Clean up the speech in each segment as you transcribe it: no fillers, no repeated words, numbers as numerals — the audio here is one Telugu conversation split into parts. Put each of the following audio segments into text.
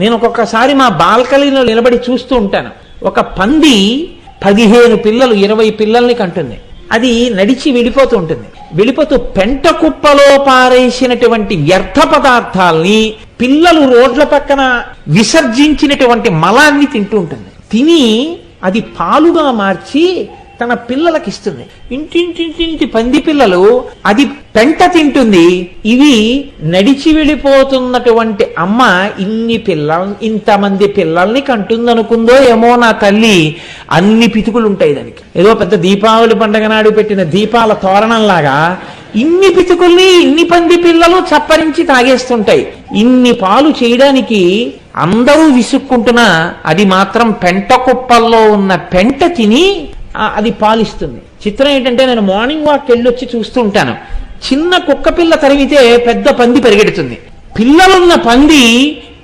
నేను ఒక్కొక్కసారి మా బాల్కనీలో నిలబడి చూస్తూ ఉంటాను. ఒక పంది 15 పిల్లలు 20 పిల్లల్ని కంటుంది. అది నడిచి వెళ్ళిపోతూ ఉంటుంది. వెళ్ళిపోతూ పెంట కుప్పలో పారేసినటువంటి వ్యర్థ పదార్థాల్ని పిల్లలు రోడ్ల పక్కన విసర్జించినటువంటి మలాన్ని తింటూ ఉంటుంది. తిని అది పాలుగా మార్చి తన పిల్లలకి ఇస్తుంది. ఇంటింటి పంది పిల్లలు అది పెంట తింటుంది. ఇవి నడిచి వెళ్ళిపోతున్నటువంటి అమ్మ ఇంతమంది పిల్లల్ని కంటుందనుకుందో ఏమో నా తల్లి. అన్ని పితుకులు ఉంటాయి దానికి. ఏదో పెద్ద దీపావళి పండగ నాడు పెట్టిన దీపాల తోరణంలాగా ఇన్ని పితుకుల్ని ఇన్ని పంది పిల్లలు చప్పరించి తాగేస్తుంటాయి. ఇన్ని పాలు చేయడానికి అందరూ విసుక్కుంటున్నా అది మాత్రం పెంట కుప్పల్లో ఉన్న పెంట తిని అది పాలిస్తుంది. చిత్రం ఏంటంటే నేను మార్నింగ్ వాక్ వెళ్ళొచ్చి చూస్తూ ఉంటాను. చిన్న కుక్క పిల్ల తరిమితే పెద్ద పంది పరిగెడుతుంది. పిల్లలున్న పంది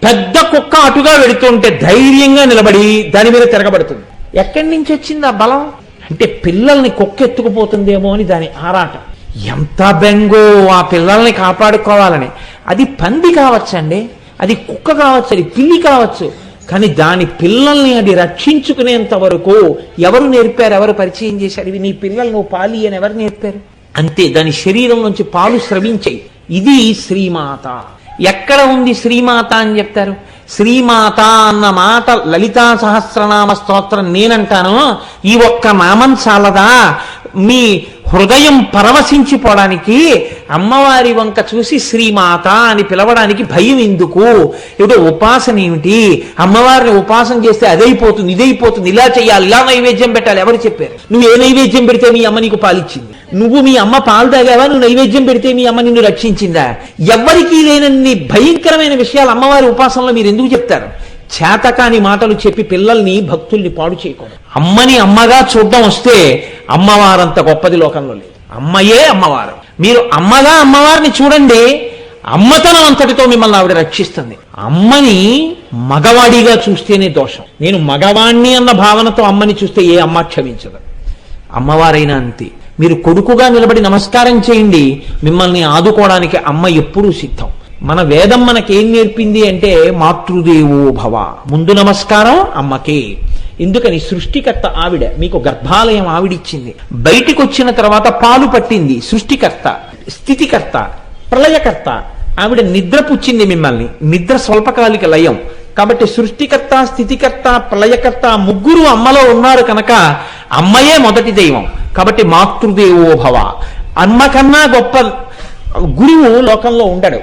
పెద్ద కుక్క అటుగా వెడుతుంటే ధైర్యంగా నిలబడి దాని మీద తిరగబడుతుంది. ఎక్కడి నుంచి వచ్చింది ఆ బలం? అంటే పిల్లల్ని కుక్క ఎత్తుకుపోతుందేమో అని దాని ఆరాటం. ఎంత బెంగో ఆ పిల్లల్ని కాపాడుకోవాలని. అది పంది కావచ్చండి, అది కుక్క కావచ్చు, అది పిల్లి కావచ్చు, కానీ దాని పిల్లల్ని అది రక్షించుకునేంత వరకు ఎవరు నేర్పారు? ఎవరు పరిచయం చేశారు? ఇవి నీ పిల్లలు నువ్వు పాలి అని ఎవరు నేర్పారు? అంతే, దాని శరీరం నుంచి పాలు స్రవించాయి. ఇది శ్రీమాత. ఎక్కడ ఉంది శ్రీమాత అని చెప్తారు? శ్రీమాత అన్న మాట లలితా సహస్రనామ స్తోత్రం నేనంటాను. ఈ ఒక్క నామం చాలదా మీ హృదయం పరవశించిపోవడానికి? అమ్మవారి వంక చూసి శ్రీమాత అని పిలవడానికి భయం ఎందుకు? ఏదో ఉపాసన ఏమిటి? అమ్మవారిని ఉపాసన చేస్తే అదైపోతుంది, ఇదైపోతుంది, ఇలా చేయాలి, ఇలా నైవేద్యం పెట్టాలి. ఎవరు చెప్పారు? నువ్వు ఏ నైవేద్యం పెడితే మీ అమ్మ నీకు పాలిచ్చింది? నువ్వు మీ అమ్మ పాలు తాగావా? నువ్వు నైవేద్యం పెడితే మీ అమ్మ నిన్ను రక్షించిందా? ఎవ్వరికీ లేనన్ని భయంకరమైన విషయాలు అమ్మవారి ఉపాసనలో మీరు ఎందుకు చెప్తారు? చేతకాని మాటలు చెప్పి పిల్లల్ని భక్తుల్ని పాడు చేయకూడదు. అమ్మని అమ్మగా చూడడం వస్తే అమ్మవారంత గొప్పది లోకంలో లేదు. అమ్మయే అమ్మవారు. మీరు అమ్మగా అమ్మవారిని చూడండి, అమ్మతనం అంతటితో మిమ్మల్ని ఆవిడ రక్షిస్తుంది. అమ్మని మగవాడిగా చూస్తేనే దోషం. నేను మగవాణ్ణి అన్న భావనతో అమ్మని చూస్తే ఏ అమ్మ క్షమించదు. అమ్మవారైనా అంతే. మీరు కొడుకుగా నిలబడి నమస్కారం చేయండి, మిమ్మల్ని ఆదుకోవడానికి అమ్మ ఎప్పుడూ సిద్ధం. మన వేదం మనకేం నేర్పింది అంటే మాతృదేవో భవ. ముందు నమస్కారం అమ్మకే. ఎందుకని? సృష్టికర్త ఆవిడ. మీకు గర్భాలయం ఆవిడిచ్చింది. బయటికి వచ్చిన తర్వాత పాలు పట్టింది సృష్టికర్త, స్థితికర్త, ప్రళయకర్త. ఆవిడ నిద్ర పుచ్చింది మిమ్మల్ని. నిద్ర స్వల్పకాలిక లయం. కాబట్టి సృష్టికర్త, స్థితికర్త, ప్రళయకర్త ముగ్గురు అమ్మలో ఉన్నారు కనుక అమ్మయే మొదటి దైవం. కాబట్టి మాతృదేవో భవ. అమ్మ కన్నా గొప్ప గురువు లోకంలో ఉండడు.